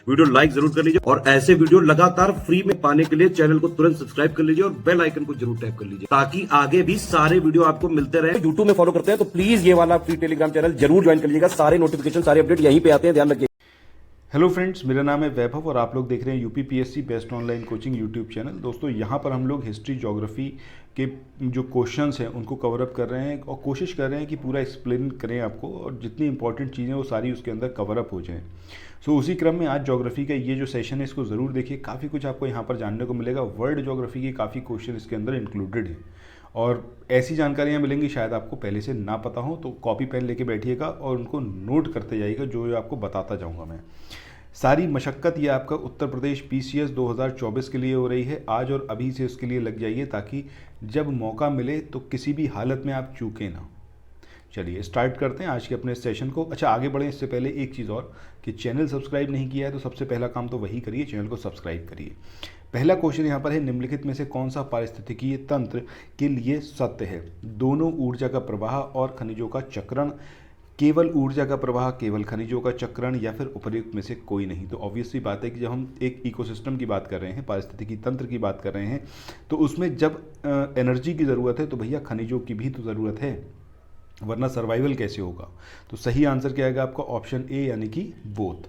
Video like जरूर कर लीजिए और ऐसे वीडियो लगातार फ्री में पाने के लिए चैनल को तुरंत सब्सक्राइब कर लीजिए और बेल आइकन को जरूर टैप कर लीजिए ताकि आगे भी सारे वीडियो आपको मिलते रहे। यूट्यूब में फॉलो करते हैं तो प्लीज ये वाला फ्री टेलीग्राम चैनल जरूर ज्वाइन कर लीजिएगा। सारे नोटिफिकेशन सारे अपडेट यहीं पे आते हैं, ध्यान रखिए। हेलो फ्रेंड्स, मेरा नाम है वैभव और आप लोग देख रहे हैं UP PSC best online coaching YouTube channel. दोस्तों, यहाँ पर हम लोग हिस्ट्री ज्योग्राफी के जो क्वेश्चंस हैं उनको कवर अप कर रहे हैं और कोशिश कर रहे हैं कि पूरा एक्सप्लेन करें आपको और जितनी इंपॉर्टेंट चीज़ें वो सारी उसके अंदर कवर अप हो जाएं। सो उसी क्रम में आज ज्योग्राफी का ये जो सेशन है इसको ज़रूर देखिए, काफ़ी कुछ आपको यहाँ पर जानने को मिलेगा। वर्ल्ड ज्योग्राफी के काफ़ी क्वेश्चन इसके अंदर इंक्लूडेड है और ऐसी जानकारियाँ मिलेंगी शायद आपको पहले से ना पता हो, तो कॉपी पेन लेके बैठिएगा और उनको नोट करते जाइएगा जो आपको बताता जाऊँगा मैं। सारी मशक्क़त ये आपका उत्तर प्रदेश पीसीएस 2024 के लिए हो रही है। आज और अभी से उसके लिए लग जाइए ताकि जब मौका मिले तो किसी भी हालत में आप चूकें ना। चलिए स्टार्ट करते हैं आज के अपने सेशन को। अच्छा, आगे बढ़ें इससे पहले एक चीज़ और कि चैनल सब्सक्राइब नहीं किया है तो सबसे पहला काम तो वही करिए, चैनल को सब्सक्राइब करिए। पहला क्वेश्चन यहाँ पर है, निम्नलिखित में से कौन सा पारिस्थितिकीय तंत्र के लिए सत्य है? दोनों ऊर्जा का प्रवाह और खनिजों का चक्रण, केवल ऊर्जा का प्रवाह, केवल खनिजों का चक्रण, या फिर उपर्युक्त में से कोई नहीं। तो ऑब्वियसली बात है कि जब हम एक इकोसिस्टम की बात कर रहे हैं, पारिस्थितिकी तंत्र की बात कर रहे हैं, तो उसमें जब एनर्जी की ज़रूरत है तो भैया खनिजों की भी तो ज़रूरत है, वरना सर्वाइवल कैसे होगा? तो सही आंसर क्या आएगा आपका? ऑप्शन ए यानी कि बोथ।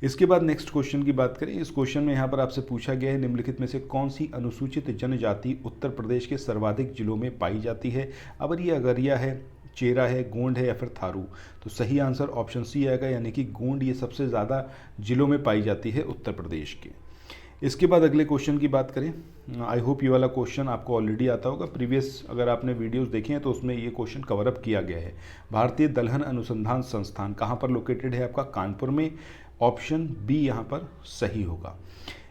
इसके बाद नेक्स्ट क्वेश्चन की बात करें। इस क्वेश्चन में यहाँ पर आपसे पूछा गया है, निम्नलिखित में से कौन सी अनुसूचित जनजाति उत्तर प्रदेश के सर्वाधिक जिलों में पाई जाती है? अब ये अगरिया है, चेरा है, गोंड है या फिर थारू? तो सही आंसर ऑप्शन सी आएगा यानी कि गोंड। ये सबसे ज़्यादा जिलों में पाई जाती है उत्तर प्रदेश के। इसके बाद अगले क्वेश्चन की बात करें। आई होप ये वाला क्वेश्चन आपको ऑलरेडी आता होगा, प्रीवियस अगर आपने वीडियोस देखे हैं तो उसमें ये क्वेश्चन कवर अप किया गया है। भारतीय दलहन अनुसंधान संस्थान कहाँ पर लोकेटेड है आपका? कानपुर में। ऑप्शन बी यहाँ पर सही होगा।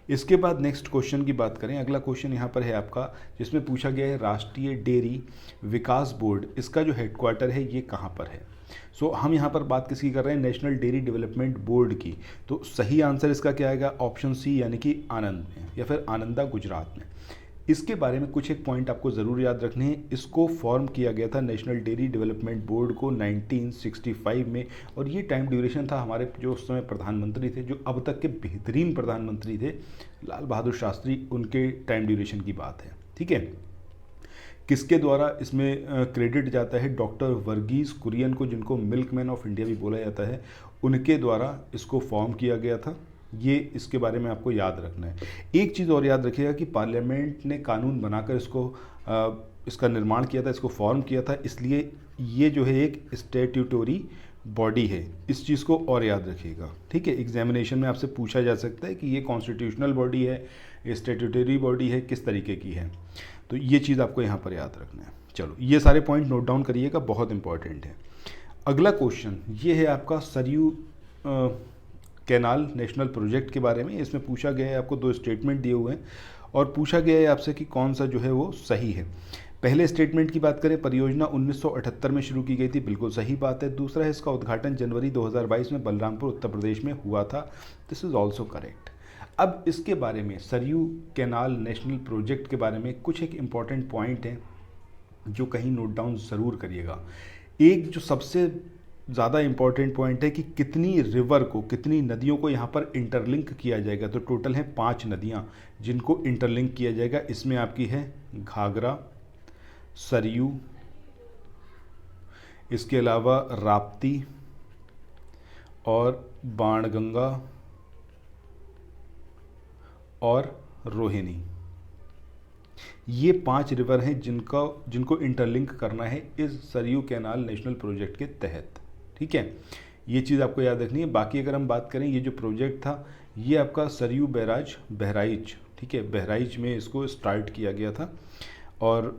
इसके बाद नेक्स्ट क्वेश्चन की बात करें। अगला क्वेश्चन यहाँ पर है आपका जिसमें पूछा गया है, राष्ट्रीय डेयरी विकास बोर्ड, इसका जो हेडक्वार्टर है ये कहाँ पर है? सो हम यहाँ पर बात किसकी कर रहे हैं? नेशनल डेयरी डेवलपमेंट बोर्ड की। तो सही आंसर इसका क्या आएगा? ऑप्शन सी यानी कि आनंद में या फिर आनंदा, गुजरात में। इसके बारे में कुछ एक पॉइंट आपको ज़रूर याद रखने हैं। इसको फॉर्म किया गया था नेशनल डेयरी डेवलपमेंट बोर्ड को 1965 में, और ये टाइम ड्यूरेशन था हमारे जो उस समय प्रधानमंत्री थे, जो अब तक के बेहतरीन प्रधानमंत्री थे, लाल बहादुर शास्त्री, उनके टाइम ड्यूरेशन की बात है। ठीक है, किसके द्वारा इसमें क्रेडिट जाता है? डॉक्टर वर्गीस कुरियन को, जिनको मिल्कमैन ऑफ इंडिया भी बोला जाता है, उनके द्वारा इसको फॉर्म किया गया था। ये इसके बारे में आपको याद रखना है। एक चीज़ और याद रखिएगा कि पार्लियामेंट ने कानून बनाकर इसका निर्माण किया था, इसको फॉर्म किया था, इसलिए ये जो है एक स्टैट्यूटरी बॉडी है। इस चीज़ को और याद रखिएगा। ठीक है, एग्जामिनेशन में आपसे पूछा जा सकता है कि ये कॉन्स्टिट्यूशनल बॉडी है, स्टैट्यूटरी बॉडी है, किस तरीके की है, तो ये चीज़ आपको यहाँ पर याद रखना है। चलो, ये सारे पॉइंट नोट डाउन करिएगा, बहुत इंपॉर्टेंट है। अगला क्वेश्चन ये है आपका सरयू कैनाल नेशनल प्रोजेक्ट के बारे में। इसमें पूछा गया है, आपको दो स्टेटमेंट दिए हुए हैं और पूछा गया है आपसे कि कौन सा जो है वो सही है। पहले स्टेटमेंट की बात करें, परियोजना 1978 में शुरू की गई थी, बिल्कुल सही बात है। दूसरा है, इसका उद्घाटन जनवरी 2022 में बलरामपुर उत्तर प्रदेश में हुआ था, दिस इज़ ऑल्सो करेक्ट। अब इसके बारे में, सरयू कैनाल नेशनल प्रोजेक्ट के बारे में कुछ एक इम्पॉर्टेंट पॉइंट हैं जो कहीं नोट डाउन ज़रूर करिएगा। एक जो सबसे ज़्यादा इम्पॉर्टेंट पॉइंट है कि कितनी रिवर को, कितनी नदियों को यहाँ पर इंटरलिंक किया जाएगा। तो टोटल हैं 5 नदियाँ जिनको इंटरलिंक किया जाएगा। इसमें आपकी है घाघरा, सरयू, इसके अलावा राप्ती और बाणगंगा और रोहिणी। ये 5 रिवर हैं जिनको इंटरलिंक करना है इस सरयू कैनाल नेशनल प्रोजेक्ट के तहत। ठीक है, ये चीज़ आपको याद रखनी है। बाकी अगर हम बात करें, ये जो प्रोजेक्ट था ये आपका सरयू बैराज बहराइच, ठीक है, बहराइच में इसको स्टार्ट किया गया था। और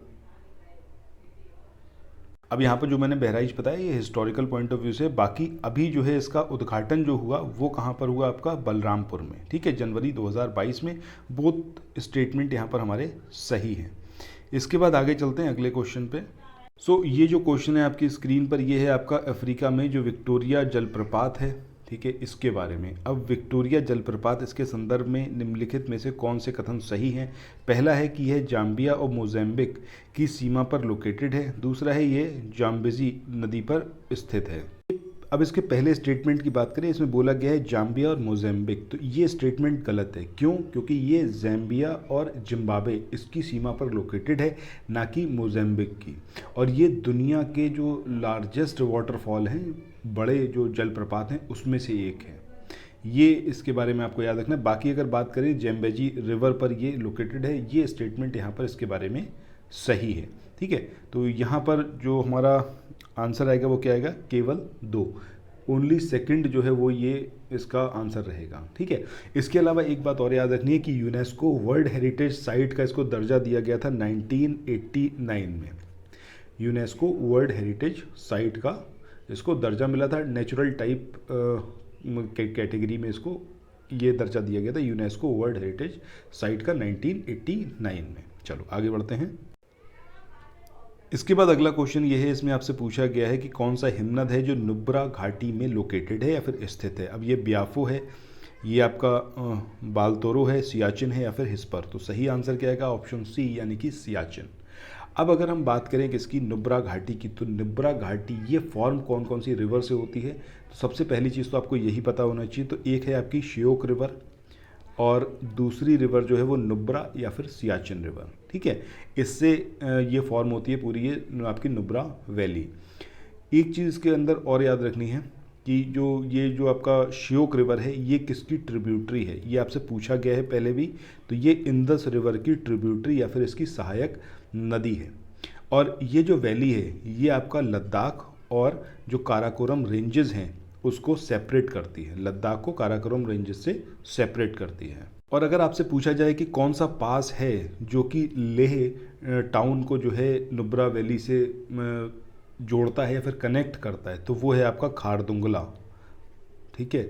अब यहाँ पर जो मैंने बहराइच बताया ये हिस्टोरिकल पॉइंट ऑफ व्यू से, बाकी अभी जो है इसका उद्घाटन जो हुआ वो कहाँ पर हुआ आपका? बलरामपुर में। ठीक है, जनवरी 2022 में। बोथ स्टेटमेंट यहाँ पर हमारे सही हैं। इसके बाद आगे चलते हैं अगले क्वेश्चन पे। सो ये जो क्वेश्चन है आपकी स्क्रीन पर, ये है आपका अफ्रीका में जो विक्टोरिया जलप्रपात है, ठीक है, इसके बारे में। अब विक्टोरिया जलप्रपात, इसके संदर्भ में निम्नलिखित में से कौन से कथन सही हैं? पहला है कि यह जाम्बिया और मोज़ेम्बिक की सीमा पर लोकेटेड है। दूसरा है ये जाम्बेजी नदी पर स्थित है। अब इसके पहले स्टेटमेंट की बात करें, इसमें बोला गया है जाम्बिया और मोज़ेम्बिक, तो ये स्टेटमेंट गलत है। क्यों? क्योंकि ये ज़ैम्बिया और जिम्बाब्वे इसकी सीमा पर लोकेटेड है, ना कि मोज़ेम्बिक की। और ये दुनिया के जो लार्जेस्ट वाटरफॉल हैं, बड़े जो जलप्रपात हैं, उसमें से एक है। ये इसके बारे में आपको याद रखना है। बाकी अगर बात करें जेम्बेजी रिवर पर ये लोकेटेड है, ये स्टेटमेंट यहाँ पर इसके बारे में सही है। ठीक है, तो यहाँ पर जो हमारा आंसर आएगा वो क्या आएगा? केवल 2, ओनली सेकंड जो है वो ये इसका आंसर रहेगा। ठीक है, इसके अलावा एक बात और याद रखनी है कि यूनेस्को वर्ल्ड हेरिटेज साइट का इसको दर्जा दिया गया था 1989 में। यूनेस्को वर्ल्ड हेरिटेज साइट का इसको दर्जा मिला था, नेचुरल टाइप कैटेगरी में इसको ये दर्जा दिया गया था यूनेस्को वर्ल्ड हेरिटेज साइट का 1989 में। चलो आगे बढ़ते हैं। इसके बाद अगला क्वेश्चन ये है, इसमें आपसे पूछा गया है कि कौन सा हिमनद है जो नुब्रा घाटी में लोकेटेड है या फिर स्थित है। अब ये ब्याफो है, ये आपका बालतोरो है, सियाचिन है या फिर हिस्पर। तो सही आंसर क्या आएगा? ऑप्शन सी यानी कि सियाचिन। अब अगर हम बात करें किसकी? नुब्रा घाटी की, तो नुब्रा घाटी ये फॉर्म कौन कौन सी रिवर से होती है? तो सबसे पहली चीज़ तो आपको यही पता होना चाहिए। तो एक है आपकी श्योक रिवर और दूसरी रिवर जो है वो नुब्रा या फिर सियाचिन रिवर। ठीक है, इससे ये फॉर्म होती है पूरी ये आपकी नुब्रा वैली। एक चीज़ इसके अंदर और याद रखनी है कि ये जो आपका श्योक रिवर है ये किसकी ट्रिब्यूटरी है, ये आपसे पूछा गया है पहले भी। तो ये इंदस रिवर की ट्रिब्यूटरी या फिर इसकी सहायक नदी है। और ये जो वैली है ये आपका लद्दाख और जो काराकोरम रेंजेस हैं उसको सेपरेट करती है, लद्दाख को काराकोरम रेंजेस से सेपरेट करती है। और अगर आपसे पूछा जाए कि कौन सा पास है जो कि लेह टाउन को जो है नुब्रा वैली से जोड़ता है या फिर कनेक्ट करता है, तो वो है आपका खारदुंगला। ठीक है,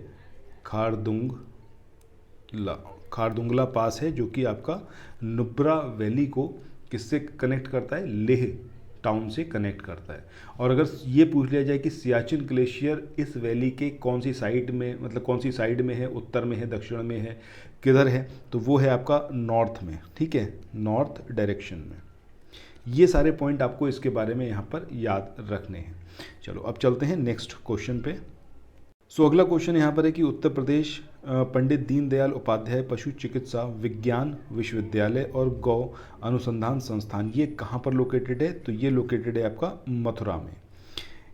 खारदुंगला पास है जो कि आपका नुब्रा वैली को किससे कनेक्ट करता है? लेह टाउन से कनेक्ट करता है। और अगर ये पूछ लिया जाए कि सियाचिन ग्लेशियर इस वैली के कौन सी साइड में, मतलब कौन सी साइड में है, उत्तर में है, दक्षिण में है, किधर है, तो वो है आपका नॉर्थ में। ठीक है, नॉर्थ डायरेक्शन में। ये सारे पॉइंट आपको इसके बारे में यहाँ पर याद रखने हैं। चलो अब चलते हैं नेक्स्ट क्वेश्चन पे। अगला क्वेश्चन यहाँ पर है कि उत्तर प्रदेश पंडित दीनदयाल उपाध्याय पशु चिकित्सा विज्ञान विश्वविद्यालय और गौ अनुसंधान संस्थान ये कहाँ पर लोकेटेड है? तो ये लोकेटेड है आपका मथुरा में।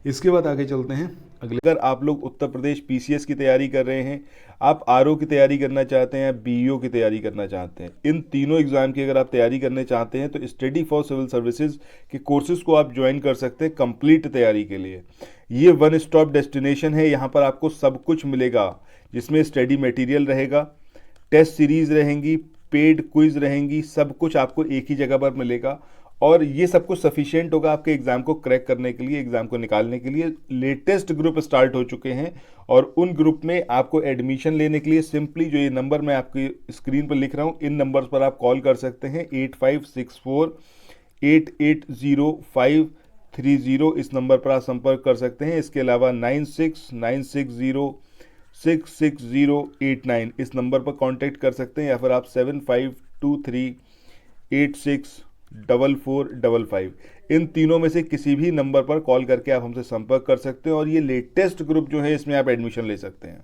इसके बाद आगे चलते हैं अगले। अगर आप लोग उत्तर प्रदेश पीसीएस की तैयारी कर रहे हैं, आप आरओ की तैयारी करना चाहते हैं, बीईओ की तैयारी करना चाहते हैं, इन तीनों एग्जाम की अगर आप तैयारी करने चाहते हैं तो स्टडी फॉर सिविल सर्विसेज के कोर्सेज को आप ज्वाइन कर सकते हैं कंप्लीट तैयारी के लिए। ये वन स्टॉप डेस्टिनेशन है, यहाँ पर आपको सब कुछ मिलेगा, जिसमें स्टडी मटेरियल रहेगा, टेस्ट सीरीज रहेंगी, पेड क्विज रहेंगी, सब कुछ आपको एक ही जगह पर मिलेगा। और ये सब कुछ सफिशिएंट होगा आपके एग्जाम को क्रैक करने के लिए, एग्जाम को निकालने के लिए। लेटेस्ट ग्रुप स्टार्ट हो चुके हैं और उन ग्रुप में आपको एडमिशन लेने के लिए सिंपली जो ये नंबर मैं आपकी स्क्रीन पर लिख रहा हूँ, इन नंबर्स पर आप कॉल कर सकते हैं। 8564880530 इस नंबर पर आप संपर्क कर सकते हैं। इसके अलावा 9696066089 इस नंबर पर कांटेक्ट कर सकते हैं, या फिर आप 7523864455 इन तीनों में से किसी भी नंबर पर कॉल करके आप हमसे संपर्क कर सकते हैं और ये लेटेस्ट ग्रुप जो है इसमें आप एडमिशन ले सकते हैं।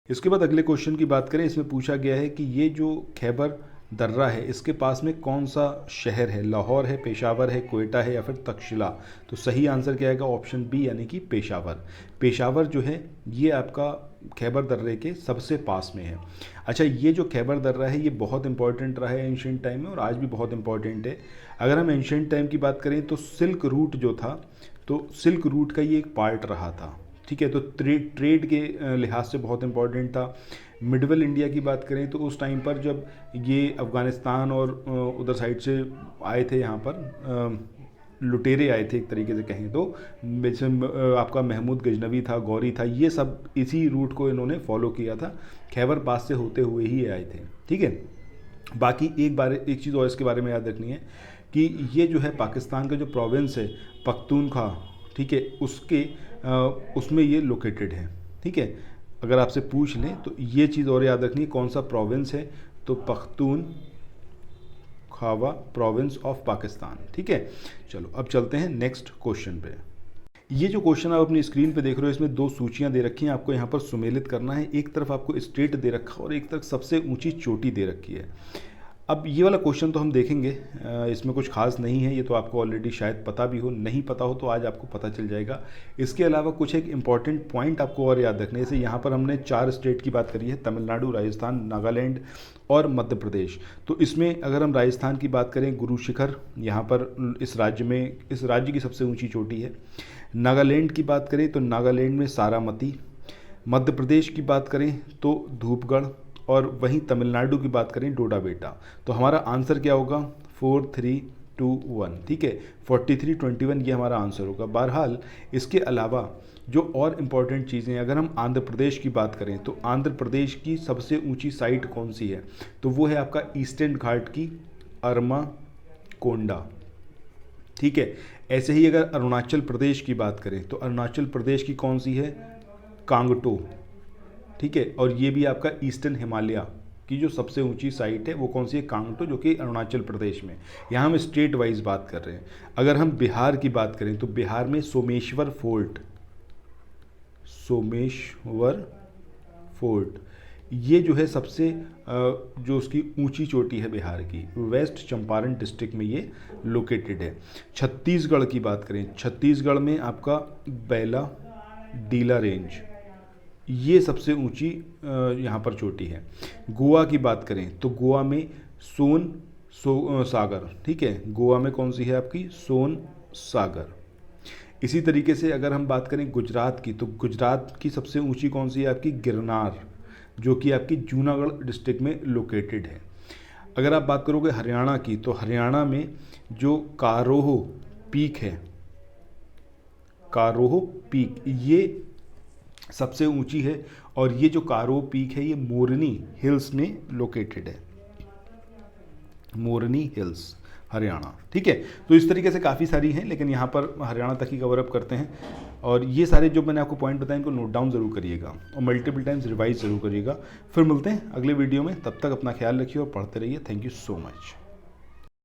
इसके बाद अगले क्वेश्चन की बात करें, इसमें पूछा गया है कि ये जो खैबर दर्रा है इसके पास में कौन सा शहर है? लाहौर है, पेशावर है, क्वेटा है या फिर तक्षशिला। तो सही आंसर क्या आएगा? ऑप्शन बी यानी कि पेशावर। पेशावर जो है ये आपका खैबर दर्रे के सबसे पास में है। अच्छा, ये जो खैबर दर्रा है ये बहुत इंपॉर्टेंट रहा है एंशिएंट टाइम में और आज भी बहुत इंपॉर्टेंट है। अगर हम एंशिएंट टाइम की बात करें तो सिल्क रूट जो था, तो सिल्क रूट का ये एक पार्ट रहा था। ठीक है, तो ट्रेड के लिहाज से बहुत इंपॉर्टेंट था। मिडवेल इंडिया की बात करें तो उस टाइम पर जब ये अफ़गानिस्तान और उधर साइड से आए थे, यहाँ पर लुटेरे आए थे एक तरीके से कहें तो, जैसे आपका महमूद गजनवी था, गौरी था, ये सब इसी रूट को इन्होंने फॉलो किया था, खैबर पास से होते हुए ही आए थे। ठीक है, बाकी एक चीज़ और इसके बारे में याद रखनी है कि ये जो है पाकिस्तान का जो प्रोविंस है पख्तूनख्वा, ठीक है, उसमें ये लोकेटेड है। ठीक है, अगर आपसे पूछ लें तो ये चीज़ और याद रखनी है, कौन सा प्रोविंस है? तो पख्तूनख्वा प्रोविंस ऑफ पाकिस्तान। ठीक है, चलो अब चलते हैं नेक्स्ट क्वेश्चन पे। ये जो क्वेश्चन आप अपनी स्क्रीन पे देख रहे हो, इसमें दो सूचियां दे रखी हैं, आपको यहाँ पर सुमेलित करना है। एक तरफ आपको स्टेट दे रखा और एक तरफ सबसे ऊंची चोटी दे रखी है। अब ये वाला क्वेश्चन तो हम देखेंगे, इसमें कुछ खास नहीं है, ये तो आपको ऑलरेडी शायद पता भी हो, नहीं पता हो तो आज आपको पता चल जाएगा। इसके अलावा कुछ एक इंपॉर्टेंट पॉइंट आपको और याद रखने, जैसे यहाँ पर हमने 4 स्टेट की बात करी है, तमिलनाडु, राजस्थान, नागालैंड और मध्य प्रदेश। तो इसमें अगर हम राजस्थान की बात करें, गुरु शिखर यहाँ पर इस राज्य की सबसे ऊँची चोटी है। नागालैंड की बात करें तो नागालैंड में सारामती। मध्य प्रदेश की बात करें तो धूपगढ़, और वहीं तमिलनाडु की बात करें डोडा बेटा। तो हमारा आंसर क्या होगा? 4, 3, 2, 1। ठीक है, 43, 21 ये हमारा आंसर होगा। बहरहाल इसके अलावा जो और इम्पॉर्टेंट चीज़ें, अगर हम आंध्र प्रदेश की बात करें तो आंध्र प्रदेश की सबसे ऊंची साइट कौन सी है? तो वो है आपका ईस्टर्न घाट की अरमा कोंडा। ठीक है, ऐसे ही अगर अरुणाचल प्रदेश की बात करें तो अरुणाचल प्रदेश की कौन सी है? कांगटो। ठीक है, और ये भी आपका ईस्टर्न हिमालय की जो सबसे ऊंची साइट है वो कौन सी है? कांगटो, जो कि अरुणाचल प्रदेश में। यहाँ हम स्टेट वाइज बात कर रहे हैं। अगर हम बिहार की बात करें तो बिहार में सोमेश्वर फोर्ट ये जो है सबसे जो उसकी ऊंची चोटी है बिहार की, वेस्ट चंपारण डिस्ट्रिक्ट में ये लोकेटेड है। छत्तीसगढ़ की बात करें, छत्तीसगढ़ में आपका बैला डीला रेंज, ये सबसे ऊंची यहाँ पर चोटी है। गोवा की बात करें तो गोवा में सागर। ठीक है, गोवा में कौन सी है आपकी? सोन सागर। इसी तरीके से अगर हम बात करें गुजरात की, तो गुजरात की सबसे ऊंची कौन सी है आपकी? गिरनार, जो कि आपकी जूनागढ़ डिस्ट्रिक्ट में लोकेटेड है। अगर आप बात करोगे हरियाणा की, तो हरियाणा में जो कारोह पीक है, कारोह पीक ये सबसे ऊंची है, और ये जो कारोह पीक है ये मोरनी हिल्स में लोकेटेड है। मोरनी हिल्स, हरियाणा। ठीक है, तो इस तरीके से काफ़ी सारी हैं, लेकिन यहाँ पर हरियाणा तक ही कवर अप करते हैं। और ये सारे जो मैंने आपको पॉइंट बताए इनको नोट डाउन ज़रूर करिएगा और मल्टीपल टाइम्स रिवाइज ज़रूर करिएगा। फिर मिलते हैं अगले वीडियो में, तब तक अपना ख्याल रखिए और पढ़ते रहिए। Thank you so much.